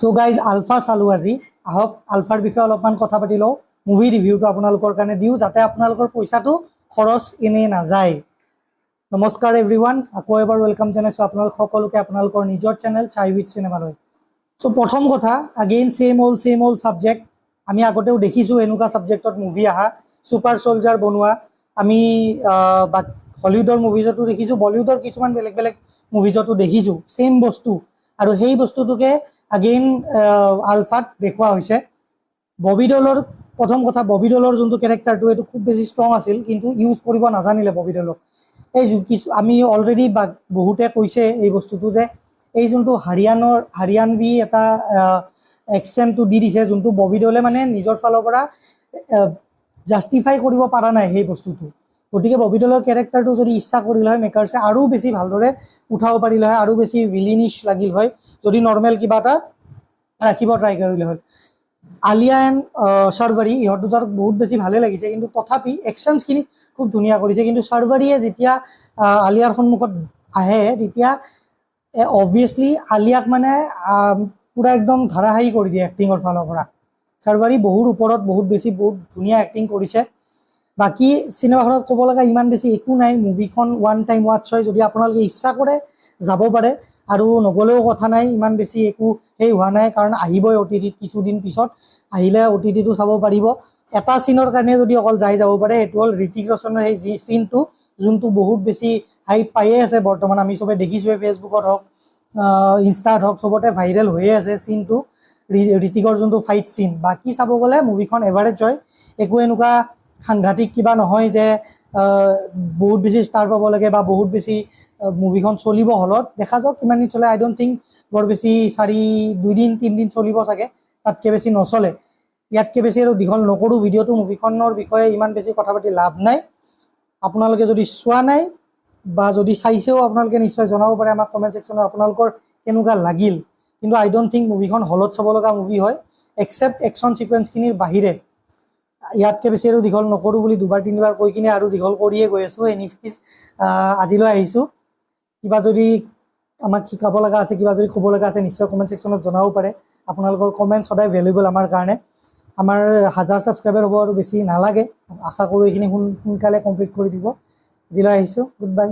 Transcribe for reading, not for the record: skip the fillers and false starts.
so guys ULFA চালো আজি আহক আলফাৰ বিষয়ে অলপমান কথা পাতি লওঁ মুভি ৰিভিউটো আপোনালোকৰ কাৰণে দিওঁ যাতে আপোনালোকৰ পইচাটো খৰচ এনেই নাযায় নমস্কাৰ এভৰিৱান আকৌ এবাৰ ওয়েলকাম জনাইছোঁ আপোনালোক সকলোকে আপোনালোকৰ নিজৰ চেনেল চাই উইথ চিনেমালৈ সো প্ৰথম কথা আগেইন সেম অল সাবজেক্ট আমি আগতেও দেখিছোঁ এনেকুৱা সাবজেক্টত মুভি আহা সুপাৰ সোলজাৰ বনোৱা আমি হলিউডৰ মুভিজতো দেখিছোঁ বলিউডৰ কিছুমান বেলেগ বেলেগ মুভিজতো দেখিছোঁ সেম বস্তু আৰু সেই বস্তুটোকে আগেইন আলফাত দেখুওৱা হৈছে ববি ডলৰ প্ৰথম কথা ববি ডলৰ যোনটো কেৰেক্টাৰটো এইটো খুব বেছি ষ্ট্ৰং আছিল কিন্তু ইউজ কৰিব নাজানিলে ববি ডলক এই আমি অলৰেডি বহুতে কৈছে এই বস্তুটো যে এই যোনটো হাৰিয়ানভি এটা এক্সেণ্টটো দি দিছে যোনটো ববি ডলে মানে নিজৰ ফালৰ পৰা জাষ্টিফাই কৰিব পৰা নাই সেই বস্তুটো গতিকে ববি ডলৰ কেৰেক্টাৰটো যদি ইচ্ছা কৰিলে হয় মেকাৰ্ছে আৰু বেছি ভালদৰে উঠাব পাৰিলে হয় আৰু বেছি ভিলিনিছ লাগিল হয় যদি নৰ্মেল কিবা এটা ৰাখিব ট্ৰাই কৰিলে হয় আলিয়া এণ্ড শাৰৱাৰী ইহঁত দুটাক বহুত বেছি ভালে লাগিছে কিন্তু তথাপি একশ্যনছখিনি খুব ধুনীয়া কৰিছে কিন্তু শাৰৱাৰীয়ে যেতিয়া আলিয়াৰ সন্মুখত আহে তেতিয়া অবভিয়াছলি আলিয়াক মানে পুৰা একদম ধাৰাসায়ী কৰি দিয়ে এক্টিঙৰ ফালৰ পৰা শাৰৱাৰী বহুত ওপৰত বহুত ধুনীয়া এক্টিং কৰিছে বাকী চিনেমাখনত ক'ব লগা ইমান বেছি একো নাই মুভিখন ওৱান টাইম ৱাটচ হয় যদি আপোনালোকে ইচ্ছা কৰে যাব পাৰে আৰু নগ'লেও কথা নাই ইমান বেছি একো সেই হোৱা নাই কাৰণ আহিবই OTT কিছুদিন পিছত আহিলে OTTটো চাব পাৰিব এটা চিনৰ কাৰণে যদি অকল যাব পাৰে সেইটো হ'ল ঋতিক ৰোশনৰ সেই চিনটো যোনটো বহুত বেছি হাইপ পায়ে আছে বৰ্তমান আমি চবে দেখিছোঁৱে ফেচবুকত হওক ইনষ্টাত হওক চবতে ভাইৰেল হৈয়ে আছে চিনটো ঋতিকৰ যোনটো ফাইট চিন বাকী চাব গ'লে মুভিখন এভাৰেজ হয় একো এনেকুৱা সাংঘাতিক কিবা নহয় যে বহুত বেছি ষ্টাৰ পাব লাগে বা বহুত বেছি মুভিখন চলিব হলত দেখা যাওক কিমান দিন চলে আই ডোণ্ট থিংক বৰ বেছি 2-3 দিন চলিব চাগে তাতকৈ বেছি নচলে ইয়াতকৈ বেছি আৰু দীঘল নকৰোঁ ভিডিঅ'টো মুভিখনৰ বিষয়ে ইমান বেছি কথা পাতি লাভ নাই আপোনালোকে যদি চোৱা নাই বা যদি চাইছেও আপোনালোকে নিশ্চয় জনাব পাৰে আমাক কমেণ্ট ছেকশ্যনত আপোনালোকৰ কেনেকুৱা লাগিল কিন্তু আই ডোণ্ট থিংক মুভিখন হলত চাব লগা মুভি হয় এক্সেপ্ট একশ্যন ছিকুৱেঞ্চখিনিৰ বাহিৰে ইয়াতকৈ বেছি আৰু দীঘল নকৰোঁ বুলি 2-3বাৰ কৈ কিনে আৰু দীঘল কৰিয়ে গৈ আছোঁ এনিফিজ আজিলৈ আহিছোঁ কিবা যদি আমাক শিকাব লগা আছে কিবা যদি ক'ব লগা আছে নিশ্চয় কমেণ্ট ছেকশ্যনত জনাব পাৰে আপোনালোকৰ কমেণ্ট সদায় ভেলুৱেবল আমাৰ কাৰণে আমাৰ 1000 ছাবস্ক্ৰাইবাৰ হ'ব আৰু বেছি নালাগে আশা কৰোঁ এইখিনি সোনকালে কমপ্লিট কৰি দিব আজিলৈ আহিছোঁ গুড বাই